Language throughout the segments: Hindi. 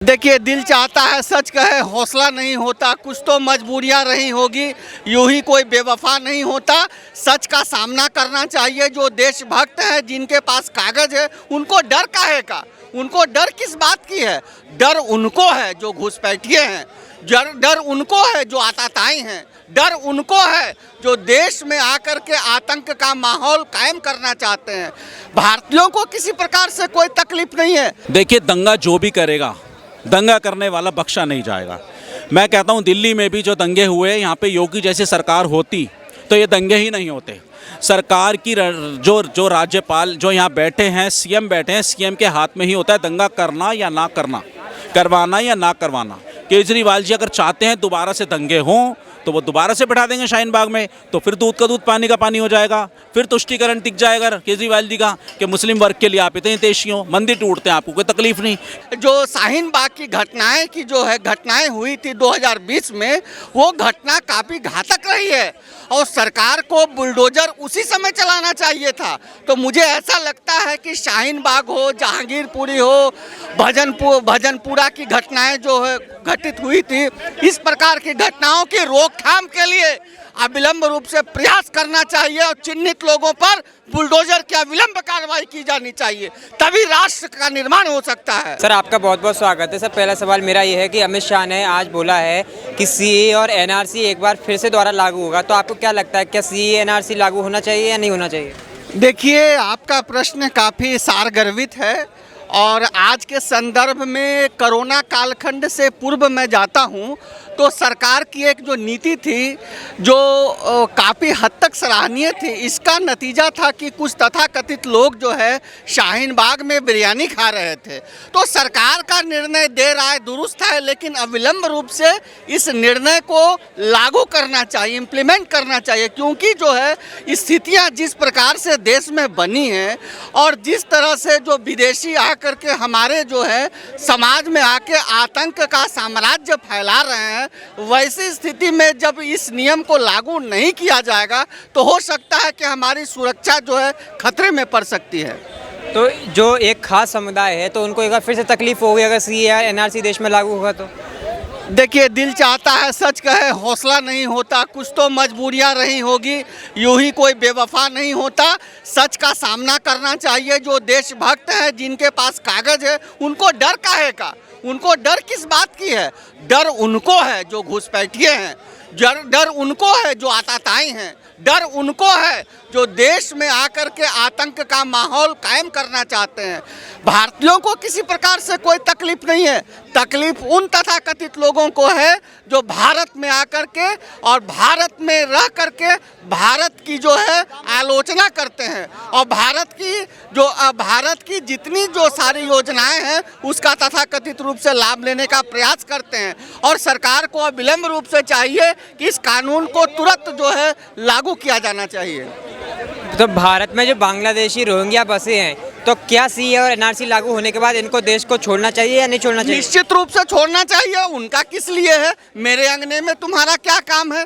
देखिए, दिल चाहता है सच कहे हौसला नहीं होता, कुछ तो मजबूरियां रही होगी, यूं ही कोई बेवफा नहीं होता। सच का सामना करना चाहिए। जो देशभक्त हैं, जिनके पास कागज है, उनको डर काहे का? उनको डर किस बात की है? डर उनको है जो घुसपैठिए हैं, डर उनको है जो आतताई हैं, डर उनको है जो देश में आकर के आतंक का माहौल कायम करना चाहते हैं। भारतीयों को किसी प्रकार से कोई तकलीफ नहीं है। देखिए, दंगा जो भी करेगा, दंगा करने वाला बख्शा नहीं जाएगा। मैं कहता हूँ दिल्ली में भी जो दंगे हुए, यहाँ पे योगी जैसी सरकार होती तो ये दंगे ही नहीं होते। सरकार की जो राज्यपाल जो यहाँ बैठे हैं, सीएम बैठे हैं, सीएम के हाथ में ही होता है दंगा करना या ना करना, करवाना या ना करवाना। केजरीवाल जी अगर चाहते हैं दोबारा से दंगे हों तो वो दोबारा से बैठा देंगे शाहीन बाग में, तो फिर दूध का दूध पानी का पानी हो जाएगा। फिर तुष्टीकरण टिक जाएगा केजरीवाल जी का कि मुस्लिम वर्ग के लिए आप इतने तेजी हो, मंदिर टूटते हैं, आपको कोई तकलीफ नहीं। जो शाहीन बाग की घटनाएं हुई थी 2020 में, वो घटना काफ़ी घातक रही है और सरकार को बुलडोजर उसी समय चलाना चाहिए था। तो मुझे ऐसा लगता है कि शाहीन बाग हो, जहांगीरपुरी हो, भजनपुरा की घटनाएं जो है घटित हुई थी, इस प्रकार की घटनाओं की रोकथाम के लिए अविलंब रूप से प्रयास करना चाहिए और चिन्हित लोगों पर बुलडोजर की अविलंब कार्रवाई की जानी चाहिए, तभी राष्ट्र का निर्माण हो सकता है। सर, आपका बहुत बहुत स्वागत है। सर, पहला सवाल मेरा ये है कि अमित शाह ने आज बोला है कि सीए और एनआरसी एक बार फिर से दोबारा लागू होगा, तो आपको क्या लगता है, क्या सीए एनआरसी लागू होना चाहिए या नहीं होना चाहिए? देखिए, आपका प्रश्न काफ़ी सारगर्भित है और आज के संदर्भ में कोरोना कालखंड से पूर्व मैं जाता हूं तो सरकार की एक जो नीति थी जो काफ़ी हद तक सराहनीय थी। इसका नतीजा था कि कुछ तथाकथित लोग जो है शाहीन बाग में बिरयानी खा रहे थे। तो सरकार का निर्णय देर आए दुरुस्त है, लेकिन अविलंब रूप से इस निर्णय को लागू करना चाहिए, इम्प्लीमेंट करना चाहिए, क्योंकि जो है स्थितियाँ जिस प्रकार से देश में बनी हैं और जिस तरह से जो विदेशी आकर के हमारे जो है समाज में आके आतंक का साम्राज्य फैला रहे हैं, वैसी स्थिति में जब इस नियम को लागू नहीं किया जाएगा तो हो सकता है कि हमारी सुरक्षा जो है खतरे में पड़ सकती है। तो जो एक खास समुदाय है, तो उनको एक बार फिर से तकलीफ होगी अगर सीए या एनआरसी देश में लागू होगा तो? देखिए, दिल चाहता है सच कहे हौसला नहीं होता, कुछ तो मजबूरियां रही होगी, यूं ही कोई बेवफा नहीं होता। सच का सामना करना चाहिए। जो देशभक्त हैं, जिनके पास कागज है, उनको डर काहे का? उनको डर किस बात की है? डर उनको है जो घुसपैठिए हैं, डर उनको है जो आतताई हैं, डर उनको है जो देश में आकर के आतंक का माहौल कायम करना चाहते हैं। भारतीयों को किसी प्रकार से कोई तकलीफ नहीं है। तकलीफ उन तथाकथित लोगों को है जो भारत में आकर के और भारत में रह करके भारत की जो है आलोचना करते हैं और भारत की जितनी जो सारी योजनाएं हैं उसका तथाकथित रूप से लाभ लेने का प्रयास करते हैं। और सरकार को अविलंब रूप से चाहिए कि इस कानून को तुरंत जो है लागू किया जाना चाहिए। तो भारत में जो बांग्लादेशी रोहिंग्या बसे हैं, तो क्या सीए और एनआरसी लागू होने के बाद इनको देश को छोड़ना चाहिए या नहीं छोड़ना चाहिए? निश्चित रूप से छोड़ना चाहिए। उनका किस लिए है? मेरे अंगने में तुम्हारा क्या काम है?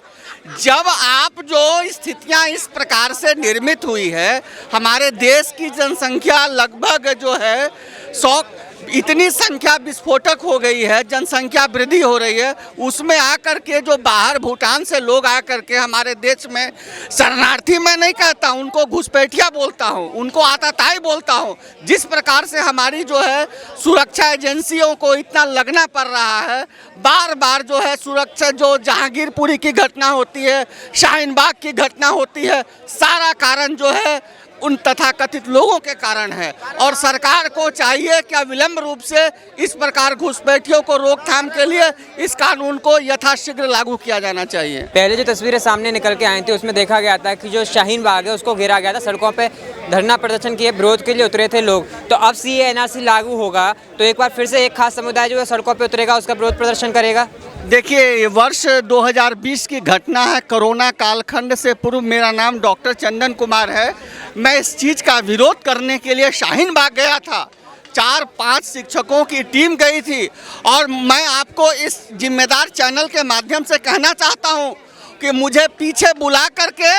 जब आप जो स्थितियां इस प्रकार से निर्मित हुई है, हमारे देश की जनसंख्या लगभग जो है 100 इतनी संख्या विस्फोटक हो गई है, जनसंख्या वृद्धि हो रही है, उसमें आकर के जो बाहर भूटान से लोग आकर के हमारे देश में शरणार्थी मैं नहीं कहता, उनको घुसपैठिया बोलता हूँ, उनको आतताई बोलता हूँ। जिस प्रकार से हमारी जो है सुरक्षा एजेंसियों को इतना लगना पड़ रहा है, बार बार जो है सुरक्षा, जो जहांगीरपुरी की घटना होती है, शाहीन बाग की घटना होती है, सारा कारण जो है उन तथाकथित लोगों के कारण है। और सरकार को चाहिए कि अविलंब रूप से इस प्रकार घुसपैठियों को रोकथाम के लिए इस कानून को यथाशीघ्र लागू किया जाना चाहिए। पहले जो तस्वीरें सामने निकल के आई थी उसमें देखा गया था कि जो शाहीन बाग है उसको घेरा गया था, सड़कों पे धरना प्रदर्शन किए, विरोध के लिए उतरे थे लोग। तो अब सीए एनआरसी लागू होगा तो एक बार फिर से एक खास समुदाय जो है सड़कों पर उतरेगा, उसका विरोध प्रदर्शन करेगा। देखिए, ये वर्ष 2020 की घटना है, कोरोना कालखंड से पूर्व। मेरा नाम डॉक्टर चंदन कुमार है। मैं इस चीज़ का विरोध करने के लिए शाहीन बाग गया था। 4-5 शिक्षकों की टीम गई थी और मैं आपको इस जिम्मेदार चैनल के माध्यम से कहना चाहता हूं कि मुझे पीछे बुला करके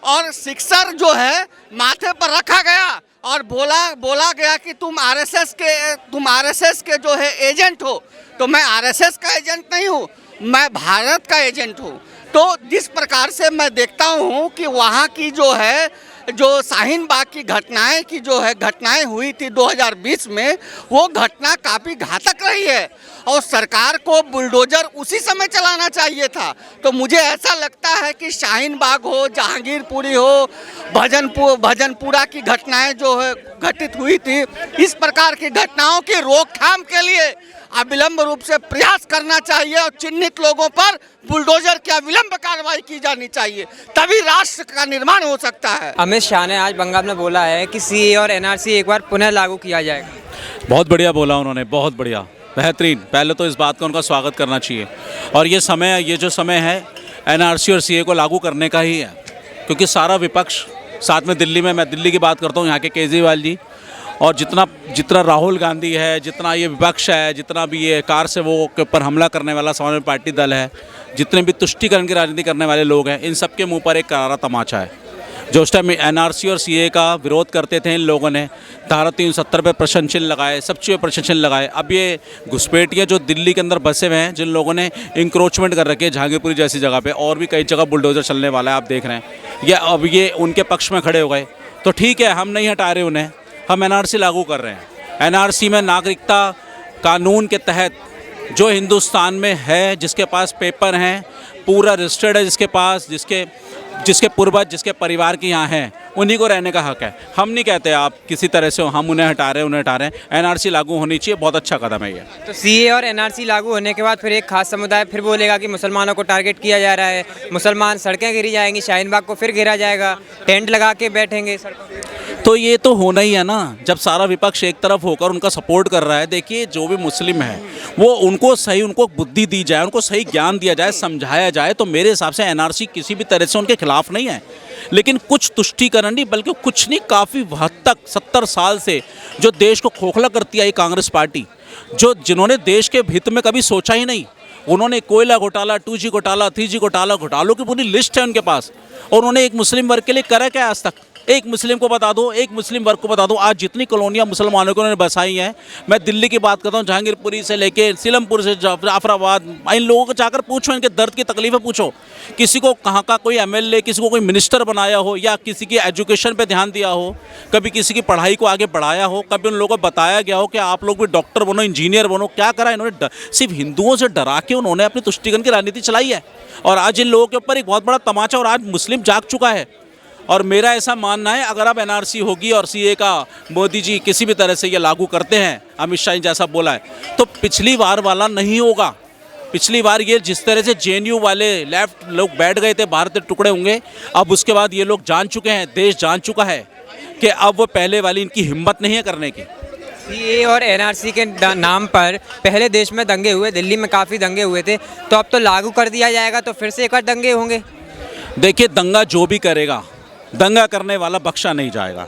और सिक्सर जो है माथे पर रखा गया और बोला गया कि तुम आरएसएस के जो है एजेंट हो। तो मैं आरएसएस का एजेंट नहीं हूँ, मैं भारत का एजेंट हूँ। तो जिस प्रकार से मैं देखता हूँ कि वहाँ की जो शाहीन बाग की घटनाएं हुई थी 2020 में, वो घटना काफ़ी घातक रही है और सरकार को बुलडोजर उसी समय चलाना चाहिए था। तो मुझे ऐसा लगता है कि शाहीन बाग हो, जहांगीरपुरी हो, भजनपुरा की घटनाएं जो है घटित हुई थी, इस प्रकार की घटनाओं की रोकथाम के लिए अविलंब रूप से प्रयास करना चाहिए और चिन्हित लोगों पर बुलडोजर की अविलंब कार्रवाई की जानी चाहिए, तभी राष्ट्र का निर्माण हो सकता है। अमित शाह ने आज बंगाल में बोला है कि सीए और एनआरसी एक बार पुनः लागू किया जाएगा। बहुत बढ़िया बोला उन्होंने, बहुत बढ़िया, बेहतरीन। पहले तो इस बात का उनका स्वागत करना चाहिए। और ये जो समय है एनआरसी और सीए को लागू करने का ही है, क्योंकि सारा विपक्ष साथ में दिल्ली में, मैं दिल्ली की बात करता हूँ, यहाँ के केजरीवाल जी और जितना राहुल गांधी है, जितना ये विपक्ष है, जितना भी ये कार से वो के ऊपर हमला करने वाला समाजवादी पार्टी दल है, जितने भी तुष्टीकरण की राजनीति करने वाले लोग हैं, इन सब के मुंह पर एक करारा तमाचा है। जो उस टाइम एनआरसी और सीए का विरोध करते थे, इन लोगों ने धारा 370 पे प्रश्न चिन्ह लगाए, सब चीज़ें प्रश्न चिन्ह लगाए। अब ये घुसपैठियाँ जो दिल्ली के अंदर बसे हुए हैं, जिन लोगों ने इंक्रोचमेंट कर रखी है जहांगीरपुरी जैसी जगह पे, और भी कई जगह बुलडोजर चलने वाला है, आप देख रहे हैं। अब ये उनके पक्ष में खड़े हो गए, तो ठीक है, हम नहीं हटा रहे उन्हें, हम एनआरसी लागू कर रहे हैं। एनआरसी में नागरिकता कानून के तहत जो हिंदुस्तान में है, जिसके पास पेपर हैं, पूरा रजिस्टर्ड है, जिसके पास जिसके पूर्वज, जिसके परिवार के यहाँ हैं, उन्हीं को रहने का हक है। हम नहीं कहते आप किसी तरह से हम उन्हें हटा रहे हैं। एनआरसी लागू होनी चाहिए, बहुत अच्छा कदम है ये। तो सीए और एनआरसी लागू होने के बाद फिर एक खास समुदाय फिर बोलेगा कि मुसलमानों को टारगेट किया जा रहा है, मुसलमान सड़कें घेरी जाएंगी, शाहीन बाग को फिर घेरा जाएगा, टेंट लगा के बैठेंगे सड़कों पे। तो ये तो होना ही है ना, जब सारा विपक्ष एक तरफ होकर उनका सपोर्ट कर रहा है। देखिए, जो भी मुस्लिम है वो उनको बुद्धि दी जाए, उनको सही ज्ञान दिया जाए, समझाया जाए। तो मेरे हिसाब से एनआरसी किसी भी तरह से उनके खिलाफ नहीं है, लेकिन कुछ तुष्टीकरण नहीं, बल्कि कुछ नहीं, काफ़ी हद तक 70 साल से जो देश को खोखला करती आई कांग्रेस पार्टी, जिन्होंने देश के हित में कभी सोचा ही नहीं, उन्होंने कोयला घोटाला, 2G घोटाला, 3G घोटालों की पूरी लिस्ट है उनके पास, और उन्होंने एक मुस्लिम वर्ग के लिए करा क्या आज तक? एक मुस्लिम को बता दो, एक मुस्लिम वर्ग को बता दो। आज जितनी कॉलोनियाँ मुसलमानों को उन्होंने बसाई हैं, मैं दिल्ली की बात करता हूँ, जहांगीरपुरी से लेके सीलमपुर से जाफराबाद, इन लोगों को जाकर पूछो, इनके दर्द की तकलीफ़ें पूछो। किसी को कहाँ का कोई MLA, किसी को कोई मिनिस्टर बनाया हो, या किसी की एजुकेशन पे ध्यान दिया हो, कभी किसी की पढ़ाई को आगे बढ़ाया हो, कभी उन लोगों को बताया गया हो कि आप लोग भी डॉक्टर बनो, इंजीनियर बनो? क्या करा इन्होंने? सिर्फ हिंदुओं से डरा के उन्होंने अपनी तुष्टीकरण की राजनीति चलाई है, और आज इन लोगों के ऊपर एक बहुत बड़ा तमाचा, और आज मुस्लिम जाग चुका है। और मेरा ऐसा मानना है, अगर अब एनआरसी होगी और सीए का मोदी जी किसी भी तरह से ये लागू करते हैं, अमित शाह जी जैसा बोला है, तो पिछली बार वाला नहीं होगा। पिछली बार ये जिस तरह से JNU वाले लेफ्ट लोग बैठ गए थे, भारत के टुकड़े होंगे, अब उसके बाद ये लोग जान चुके हैं, देश जान चुका है कि अब वो पहले वाली इनकी हिम्मत नहीं है करने की। सीए और एनआरसी के नाम पर पहले देश में दंगे हुए, दिल्ली में काफ़ी दंगे हुए थे, तो अब तो लागू कर दिया जाएगा, तो फिर से एक बार दंगे होंगे। देखिए, दंगा जो भी करेगा, दंगा करने वाला बख्शा नहीं जाएगा।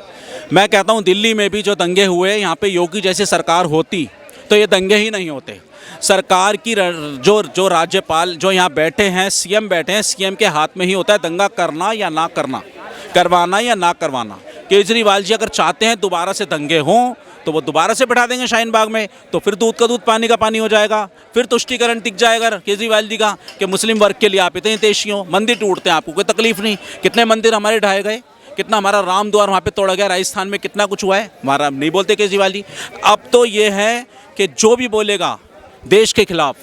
मैं कहता हूँ, दिल्ली में भी जो दंगे हुए, यहाँ पे योगी जैसी सरकार होती तो ये दंगे ही नहीं होते। सरकार की जो राज्यपाल जो यहाँ बैठे हैं, CM बैठे हैं, CM के हाथ में ही होता है दंगा करना या ना करना, करवाना या ना करवाना। केजरीवाल जी अगर चाहते हैं दोबारा से दंगे हों, तो वो दोबारा से बैठा देंगे शाहीन बाग में, तो फिर दूध का दूध पानी का पानी हो जाएगा। फिर तुष्टीकरण टिक जाएगा केजरीवाल जी का कि मुस्लिम वर्ग के लिए आप इतने तेजी हो, मंदिर टूटते हैं आपको कोई तकलीफ नहीं। कितने मंदिर हमारे ढाए गए, कितना हमारा राम द्वार वहाँ पे तोड़ा गया, राजस्थान में कितना कुछ हुआ है, हमारा नहीं बोलते केजरीवाल जी। अब तो ये है कि जो भी बोलेगा देश के खिलाफ,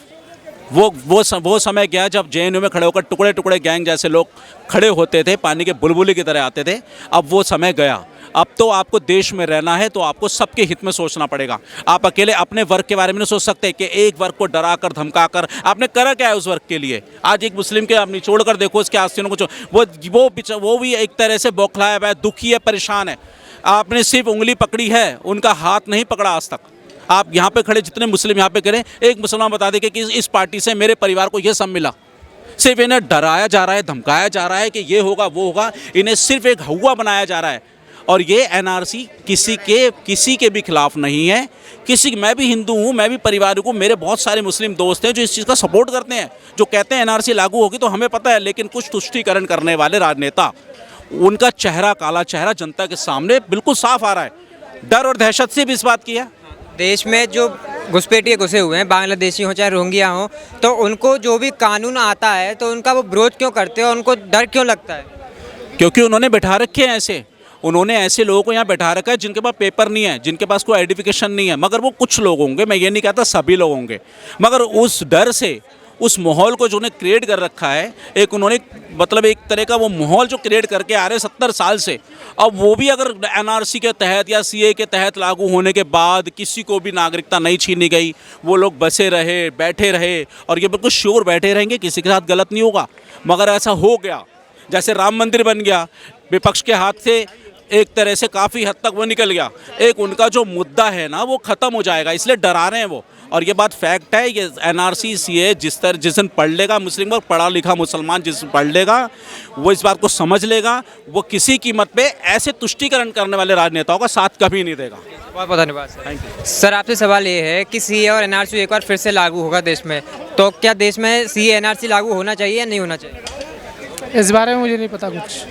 वो समय गया जब JNU में खड़े होकर टुकड़े टुकड़े गैंग जैसे लोग खड़े होते थे, पानी के बुलबुले की तरह आते थे। अब वो समय गया। अब तो आपको देश में रहना है, तो आपको सबके हित में सोचना पड़ेगा। आप अकेले अपने वर्ग के बारे में नहीं सोच सकते कि एक वर्ग को डरा कर धमका कर आपने करा क्या है उस वर्ग के लिए। आज एक मुस्लिम के आप निचोड़ कर देखो, उसके आस्तीनों को, वो भी एक तरह से बौखलाया हुआ है, दुखी है, परेशान है। आपने सिर्फ उंगली पकड़ी है, उनका हाथ नहीं पकड़ा आज तक। आप यहाँ पे खड़े जितने मुस्लिम यहाँ पे करें, एक मुसलमान बता दें कि इस पार्टी से मेरे परिवार को ये सब मिला। सिर्फ इन्हें डराया जा रहा है, धमकाया जा रहा है कि ये होगा वो होगा, इन्हें सिर्फ एक हवा बनाया जा रहा है। और ये एनआरसी किसी के भी खिलाफ नहीं है। मैं भी हिंदू हूँ, मैं भी परिवार हूँ, मेरे बहुत सारे मुस्लिम दोस्त हैं जो इस चीज़ का सपोर्ट करते हैं, जो कहते हैं एनआरसी लागू होगी तो हमें पता है। लेकिन कुछ तुष्टीकरण करने वाले राजनेता उनका चेहरा, काला चेहरा जनता के सामने बिल्कुल साफ आ रहा है। डर और दहशत से भी इस बात की है। देश में जो घुसपैठिए घुसे हुए हैं, बांग्लादेशी हो चाहे रोहिंग्या हो, तो उनको जो भी कानून आता है तो उनका वो विरोध क्यों करते हैं, उनको डर क्यों लगता है? क्योंकि उन्होंने बैठा रखे हैं ऐसे, उन्होंने ऐसे लोगों को यहाँ बैठा रखा है जिनके पास पेपर नहीं है, जिनके पास कोई आइडेंटिफिकेशन नहीं है। मगर वो कुछ लोग होंगे, मैं ये नहीं कहता सभी लोग होंगे, मगर उस डर से, उस माहौल को जो उन्हें क्रिएट कर रखा है, एक उन्होंने मतलब एक तरह का वो माहौल जो क्रिएट करके आ रहे हैं 70 साल से, अब वो भी अगर एनआरसी के तहत या सीए के तहत लागू होने के बाद किसी को भी नागरिकता नहीं छीनी गई, वो लोग बसे रहे, बैठे रहे और ये बिल्कुल श्योर बैठे रहेंगे किसी के साथ गलत नहीं होगा। मगर ऐसा हो गया, जैसे राम मंदिर बन गया, विपक्ष के हाथ से एक तरह से काफ़ी हद तक वो निकल गया, एक उनका जो मुद्दा है ना वो ख़त्म हो जाएगा, इसलिए डरा रहे हैं वो। और ये बात फैक्ट है, ये एनआरसी सीए जिस दिन पढ़ लेगा मुस्लिम वर्ग, पढ़ा लिखा मुसलमान जिस पढ़ लेगा, वो इस बात को समझ लेगा, वो किसी कीमत पे ऐसे तुष्टीकरण करने वाले राजनेताओं का साथ कभी नहीं देगा। बहुत बहुत धन्यवाद सर। Thank you sir. आपसे सवाल ये है कि सीए और एनआरसी एक बार फिर से लागू होगा देश में, तो क्या देश में सीए एनआरसी लागू होना चाहिए या नहीं होना चाहिए? इस बारे में मुझे नहीं पता कुछ।